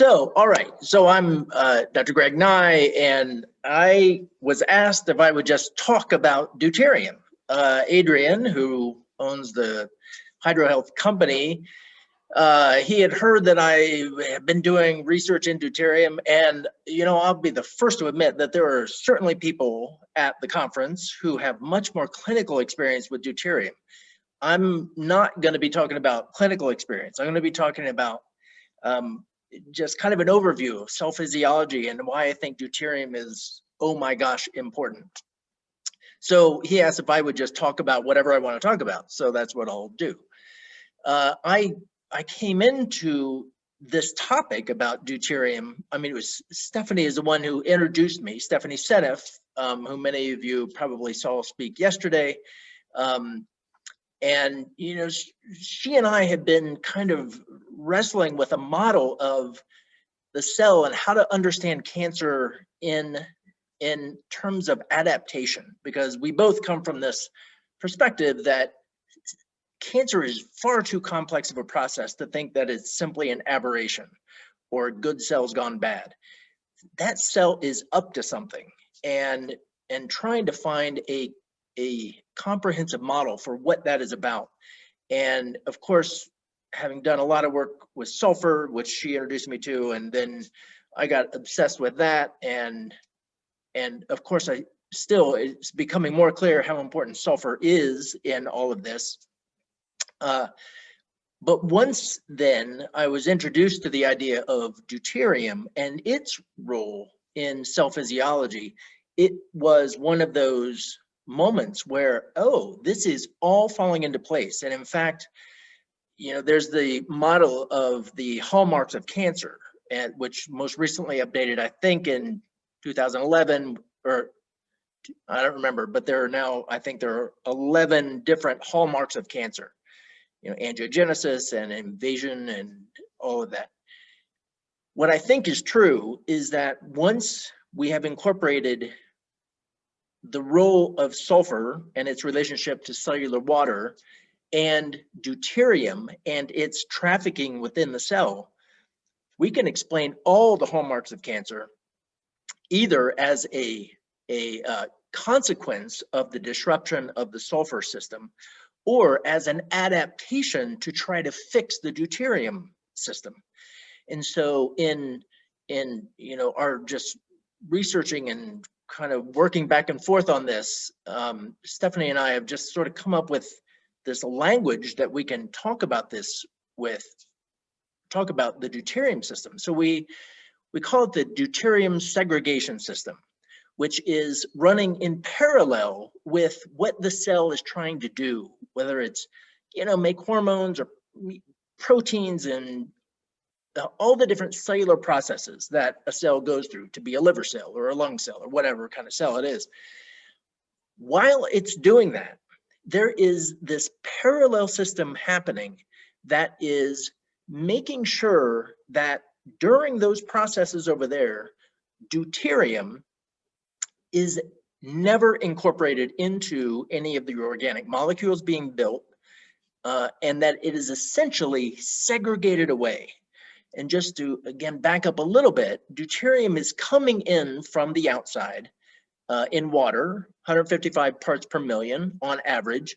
All right. So I'm Dr. Greg Nigh, and I was asked if I would just talk about deuterium. Adrian, who owns the HydroHealth company, he had heard that I have been doing research in deuterium, and I'll be the first to admit that there are certainly people at the conference who have much more clinical experience with deuterium. I'm not going to be talking about clinical experience. I'm going to be talking about just kind of an overview of cell physiology and why I think deuterium is, oh my gosh, important. So he asked if I would just talk about whatever I want to talk about. So that's what I'll do. I came into this topic about deuterium. I mean, it was Stephanie is the one who introduced me, Stephanie Seneff, who many of you probably saw speak yesterday. And she and I have been kind of wrestling with a model of the cell and how to understand cancer in terms of adaptation, because we both come from this perspective that cancer is far too complex of a process to think that it's simply an aberration or good cells gone bad. That cell is up to something, and trying to find a comprehensive model for what that is about. And of course, having done a lot of work with sulfur, which she introduced me to, and then I got obsessed with that. And of course, it's becoming more clear how important sulfur is in all of this. But once then, I was introduced to the idea of deuterium and its role in cell physiology. It was one of those moments where, oh, this is all falling into place. And in fact, there's the model of the hallmarks of cancer, and which most recently updated, I think, in 2011, or I don't remember, but there are now, I think there are 11 different hallmarks of cancer, angiogenesis and invasion and all of that. What I think is true is that once we have incorporated the role of sulfur and its relationship to cellular water and deuterium and its trafficking within the cell, we can explain all the hallmarks of cancer either as a consequence of the disruption of the sulfur system or as an adaptation to try to fix the deuterium system. And so in our just researching and kind of working back and forth on this, Stephanie and I have just sort of come up with this language that we can talk about this with, talk about the deuterium system. So we call it the deuterium segregation system, which is running in parallel with what the cell is trying to do, whether it's, make hormones or proteins and all the different cellular processes that a cell goes through to be a liver cell or a lung cell or whatever kind of cell it is. While it's doing that, there is this parallel system happening that is making sure that during those processes over there, deuterium is never incorporated into any of the organic molecules being built, and that it is essentially segregated away. And just to, again, back up a little bit, deuterium is coming in from the outside in water, 155 parts per million on average.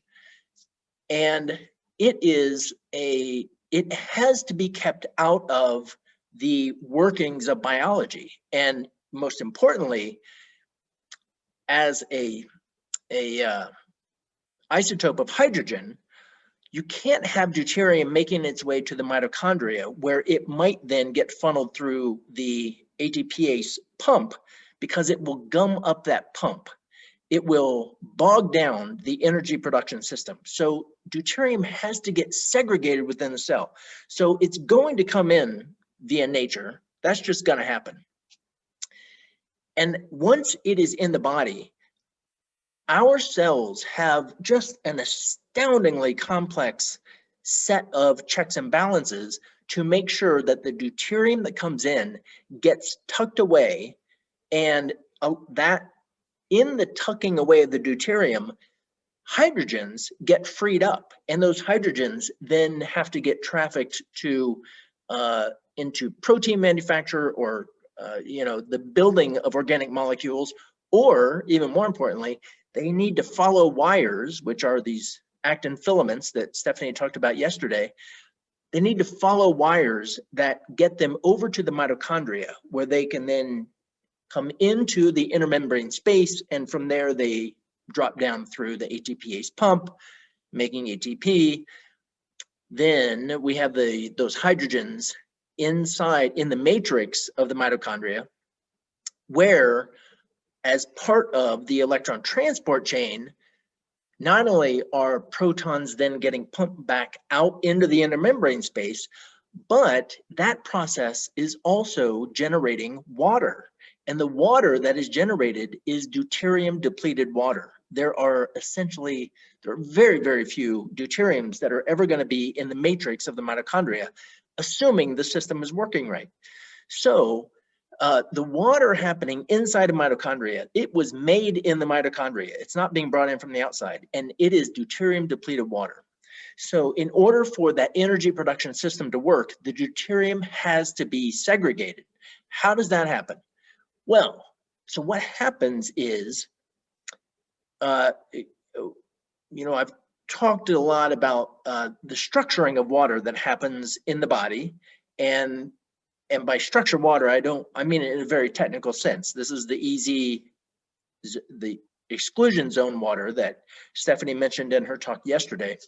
And it has to be kept out of the workings of biology. And most importantly, as a isotope of hydrogen, you can't have deuterium making its way to the mitochondria where it might then get funneled through the ATPase pump, because it will gum up that pump. It will bog down the energy production system. So deuterium has to get segregated within the cell. So it's going to come in via nature. That's just going to happen. And once it is in the body, our cells have just an astoundingly complex set of checks and balances to make sure that the deuterium that comes in gets tucked away, and that in the tucking away of the deuterium, hydrogens get freed up, and those hydrogens then have to get trafficked to into protein manufacture or the building of organic molecules, or even more importantly, they need to follow wires, which are these actin filaments that Stephanie talked about yesterday. They need to follow wires that get them over to the mitochondria, where they can then come into the intermembrane space, and from there they drop down through the ATPase pump, making ATP. Then we have those hydrogens inside in the matrix of the mitochondria, where as part of the electron transport chain, not only are protons then getting pumped back out into the intermembrane space, but that process is also generating water. And the water that is generated is deuterium depleted water. There are very, very few deuteriums that are ever going to be in the matrix of the mitochondria, assuming the system is working right. So the water happening inside of mitochondria, it was made in the mitochondria. It's not being brought in from the outside, and it is deuterium depleted water. So in order for that energy production system to work, the deuterium has to be segregated. How does that happen? Well, so what happens is, I've talked a lot about the structuring of water that happens in the body, and by structured water, I mean it in a very technical sense. This is the exclusion zone water that Stephanie mentioned in her talk yesterday.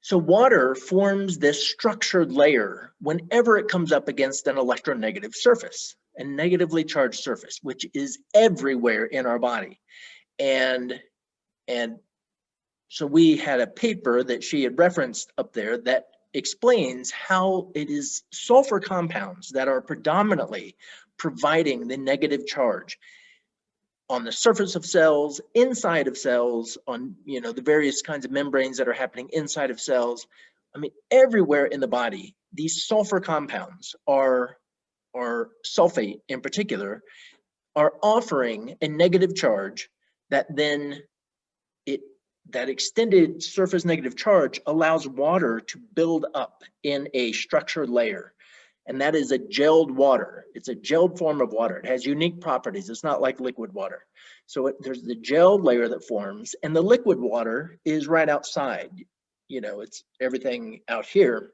So water forms this structured layer whenever it comes up against an electronegative surface, a negatively charged surface, which is everywhere in our body. And so we had a paper that she had referenced up there that explains how it is sulfur compounds that are predominantly providing the negative charge on the surface of cells, inside of cells, on the various kinds of membranes that are happening inside of cells. I mean, everywhere in the body, these sulfur compounds or sulfate in particular, are offering a negative charge that then that extended surface negative charge allows water to build up in a structured layer. And that is a gelled water. It's a gelled form of water. It has unique properties. It's not like liquid water. So there's the gelled layer that forms, and the liquid water is right outside. It's everything out here.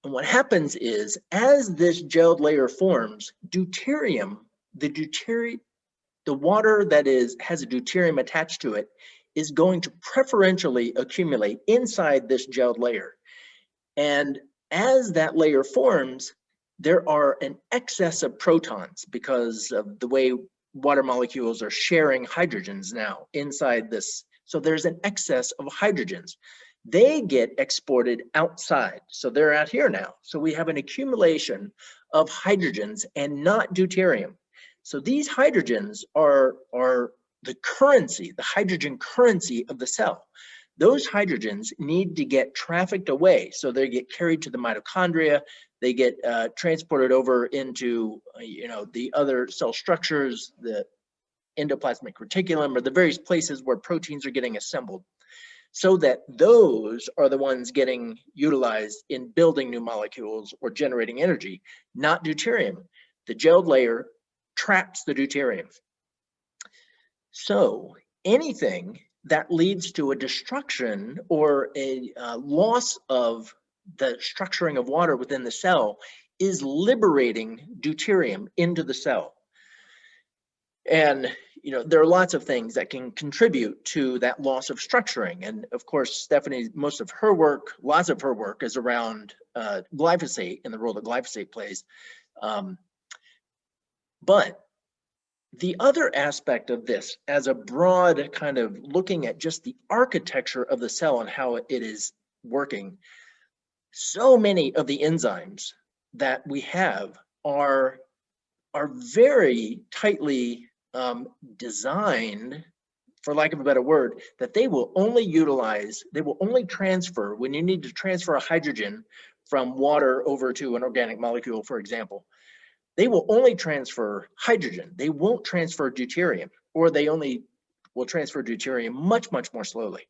And what happens is, as this gelled layer forms, deuterium, the water that has a deuterium attached to it, is going to preferentially accumulate inside this gelled layer. And as that layer forms, there are an excess of protons because of the way water molecules are sharing hydrogens now inside this. So there's an excess of hydrogens. They get exported outside. So they're out here now. So we have an accumulation of hydrogens and not deuterium. So these hydrogens are the currency, the hydrogen currency of the cell. Those hydrogens need to get trafficked away. So they get carried to the mitochondria, they get transported over into the other cell structures, the endoplasmic reticulum, or the various places where proteins are getting assembled, so that those are the ones getting utilized in building new molecules or generating energy, not deuterium. The gelled layer traps the deuterium. So anything that leads to a destruction or a loss of the structuring of water within the cell is liberating deuterium into the cell. And there are lots of things that can contribute to that loss of structuring. And of course, Stephanie, lots of her work is around glyphosate and the role that glyphosate plays. But the other aspect of this, as a broad kind of looking at just the architecture of the cell and how it is working, so many of the enzymes that we have are very tightly designed, for lack of a better word, that they will only transfer when you need to transfer a hydrogen from water over to an organic molecule, for example. They will only transfer hydrogen. They won't transfer deuterium, or they only will transfer deuterium much, much more slowly.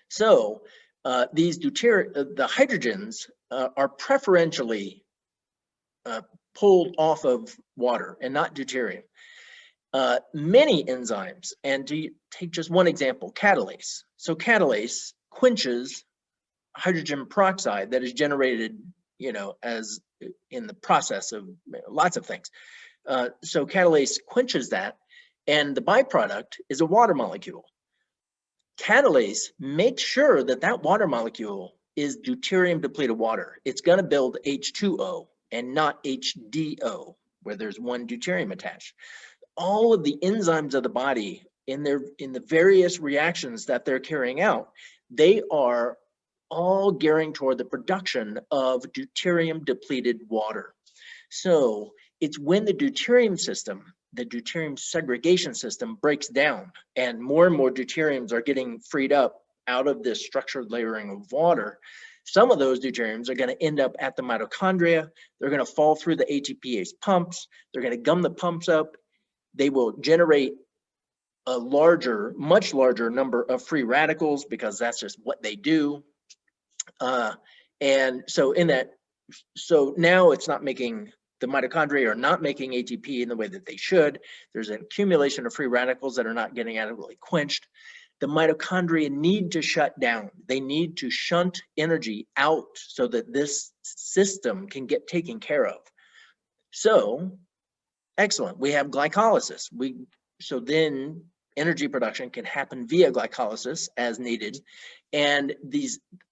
So the hydrogens are preferentially pulled off of water and not deuterium. Many enzymes, and to take just one example, catalase. So catalase quenches hydrogen peroxide that is generated, as in the process of lots of things. So catalase quenches that, and the byproduct is a water molecule. Catalase makes sure that that water molecule is deuterium depleted water. It's going to build H2O and not HDO, where there's one deuterium attached. All of the enzymes of the body in the various reactions that they're carrying out, they are all gearing toward the production of deuterium depleted water. So it's when the deuterium system, the deuterium segregation system, breaks down and more deuteriums are getting freed up out of this structured layering of water. Some of those deuteriums are going to end up at the mitochondria. They're going to fall through the ATPase pumps. They're going to gum the pumps up. They will generate a much larger number of free radicals because that's just what they do. And so now it's not making, the mitochondria are not making ATP in the way that they should. There's an accumulation of free radicals that are not getting adequately quenched. The mitochondria need to shut down. They need to shunt energy out so that this system can get taken care of. So, excellent, we have glycolysis. So then energy production can happen via glycolysis as needed. And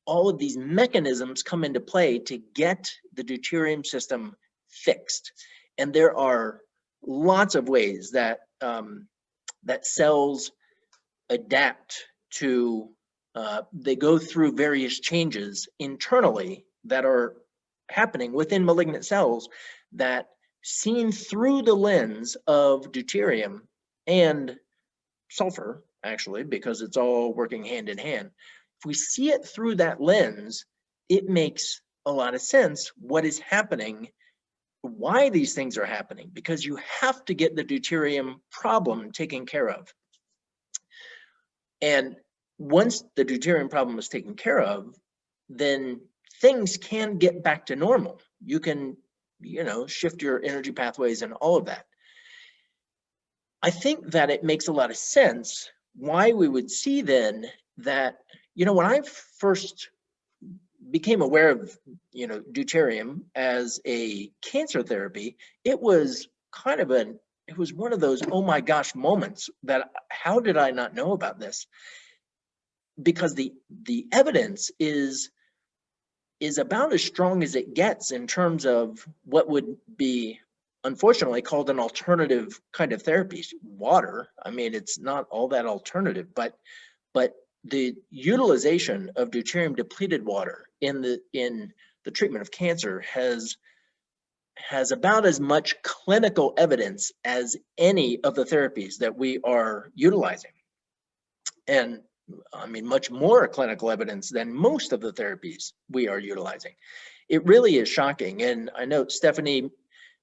all of these mechanisms come into play to get the deuterium system fixed. And there are lots of ways that that cells adapt to, they go through various changes internally that are happening within malignant cells that, seen through the lens of deuterium and sulfur, actually, because it's all working hand in hand. If we see it through that lens, it makes a lot of sense what is happening, why these things are happening, because you have to get the deuterium problem taken care of. And once the deuterium problem is taken care of, then things can get back to normal. You can, shift your energy pathways and all of that. I think that it makes a lot of sense why we would see then that, when I first became aware of, deuterium as a cancer therapy, it was kind of it was one of those, oh my gosh moments that, how did I not know about this? Because the evidence is about as strong as it gets in terms of what would be unfortunately called an alternative kind of therapy. Water, I mean, it's not all that alternative, but the utilization of deuterium depleted water in the treatment of cancer has about as much clinical evidence as any of the therapies that we are utilizing. And I mean, much more clinical evidence than most of the therapies we are utilizing. It really is shocking. And I know Stephanie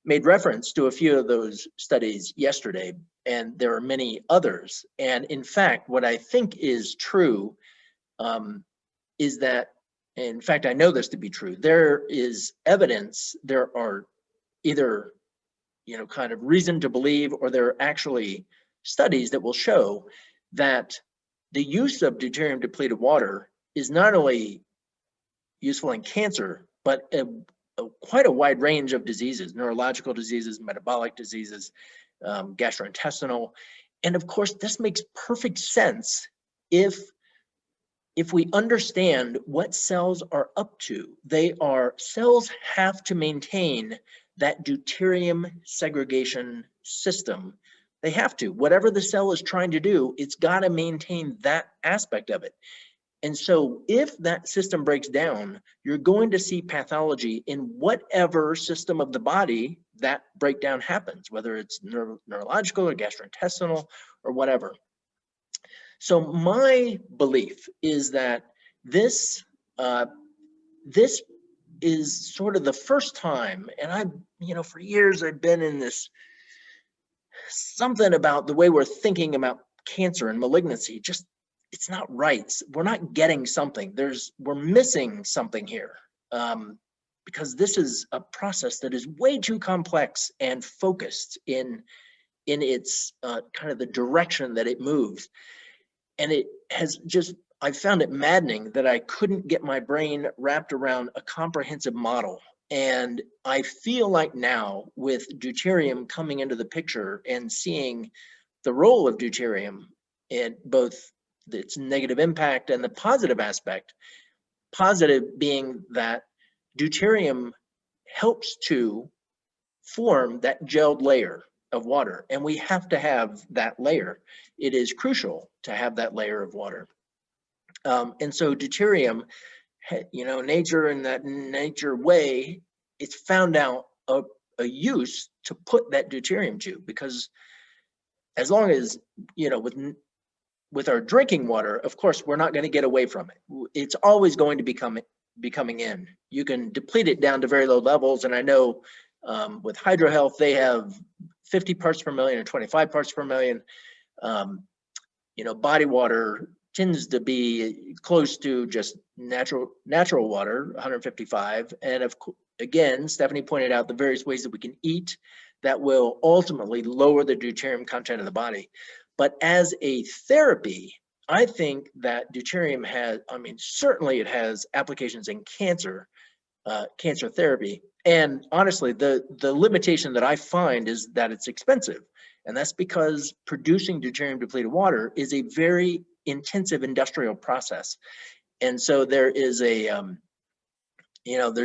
made reference to a few of those studies yesterday, and there are many others. And in fact, what I think is true is that, in fact, I know this to be true, there is evidence, there are either, kind of reason to believe, or there are actually studies that will show that the use of deuterium depleted water is not only useful in cancer, but quite a wide range of diseases, neurological diseases, metabolic diseases, gastrointestinal. And of course, this makes perfect sense if we understand what cells are up to. Cells have to maintain that deuterium segregation system. They have to. Whatever the cell is trying to do, it's got to maintain that aspect of it. And so if that system breaks down, you're going to see pathology in whatever system of the body that breakdown happens, whether it's neurological or gastrointestinal or whatever. So my belief is that this is sort of the first time, and for years I've been in this, something about the way we're thinking about cancer and malignancy just it's not right. We're not getting something. We're missing something here, because this is a process that is way too complex and focused in its kind of the direction that it moves. And it has just, I found it maddening that I couldn't get my brain wrapped around a comprehensive model. And I feel like now, with deuterium coming into the picture and seeing the role of deuterium in both its negative impact and the positive aspect, positive being that deuterium helps to form that gelled layer of water, and we have to have that layer. It is crucial to have that layer of water. And so deuterium, nature in that nature way, it's found out a use to put that deuterium to, because as long as, with our drinking water, of course, we're not going to get away from it. It's always going to be coming in. You can deplete it down to very low levels, and I know with HydroHealth, they have 50 parts per million and 25 parts per million. Body water tends to be close to just natural water, 155. And again, Stephanie pointed out the various ways that we can eat that will ultimately lower the deuterium content of the body. But as a therapy, I think that deuterium has, certainly it has applications in cancer therapy. And honestly, the limitation that I find is that it's expensive. And that's because producing deuterium depleted water is a very intensive industrial process. And so there is there's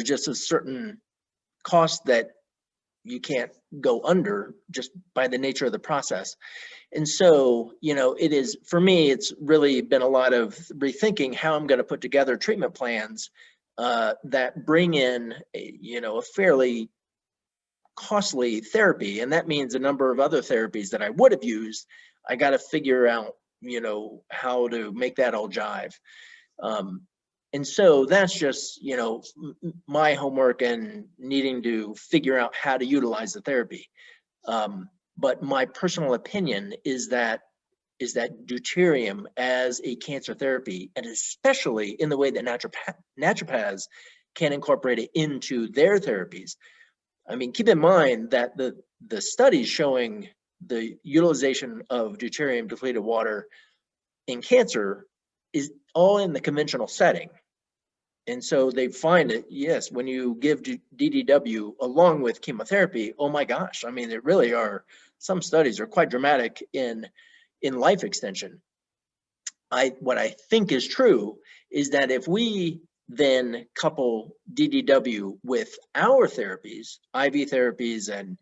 just a certain cost that you can't go under just by the nature of the process. And so, it is, for me, it's really been a lot of rethinking how I'm going to put together treatment plans that bring in a fairly costly therapy. And that means a number of other therapies that I would have used. I got to figure out, how to make that all jive. And so that's just, my homework and needing to figure out how to utilize the therapy. But my personal opinion is that deuterium as a cancer therapy, and especially in the way that naturopaths can incorporate it into their therapies. Keep in mind that the studies showing the utilization of deuterium depleted water in cancer is all in the conventional setting. And so they find it, yes, when you give DDW along with chemotherapy, oh my gosh, there really are, some studies are quite dramatic in life extension. What I think is true is that if we then couple DDW with our therapies, IV therapies, and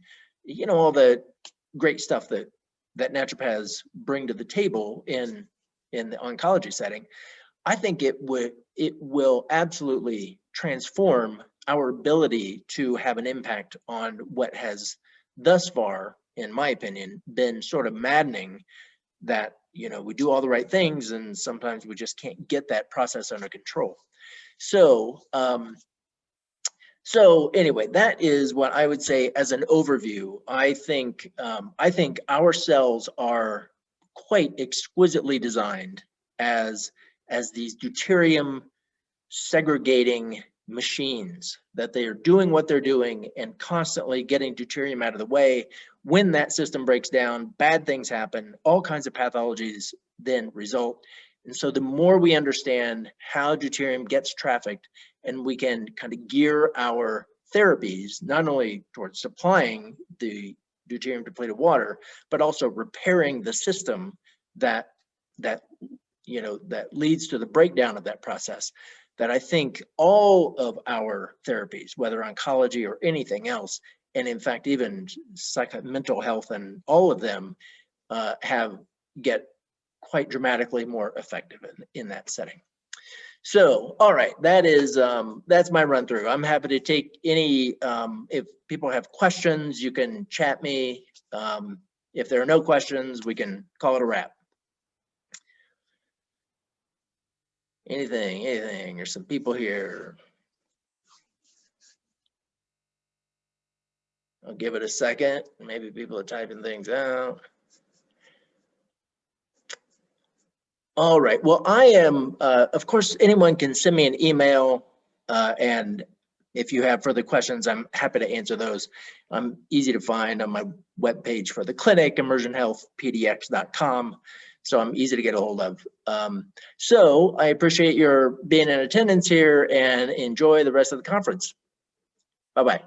all the great stuff that naturopaths bring to the table in the oncology setting, I think it will absolutely transform our ability to have an impact on what has thus far, in my opinion, been sort of maddening, that we do all the right things and sometimes we just can't get that process under control. So anyway, that is what I would say as an overview. I think our cells are quite exquisitely designed as these deuterium segregating machines, that they are doing what they're doing and constantly getting deuterium out of the way. When that system breaks down, bad things happen, all kinds of pathologies then result. And so the more we understand how deuterium gets trafficked, and we can kind of gear our therapies not only towards supplying the deuterium depleted water, but also repairing the system that leads to the breakdown of that process, that I think all of our therapies, whether oncology or anything else, and in fact, even mental health and all of them get quite dramatically more effective in that setting. So, all right, that's my run through. I'm happy to take any, if people have questions, you can chat me. If there are no questions, we can call it a wrap. Anything, there's some people here. I'll give it a second. Maybe people are typing things out. All right. Well, I am, of course, anyone can send me an email, and if you have further questions, I'm happy to answer those. I'm easy to find on my webpage for the clinic, immersionhealthpdx.com. So I'm easy to get a hold of. So I appreciate your being in attendance here and enjoy the rest of the conference. Bye-bye.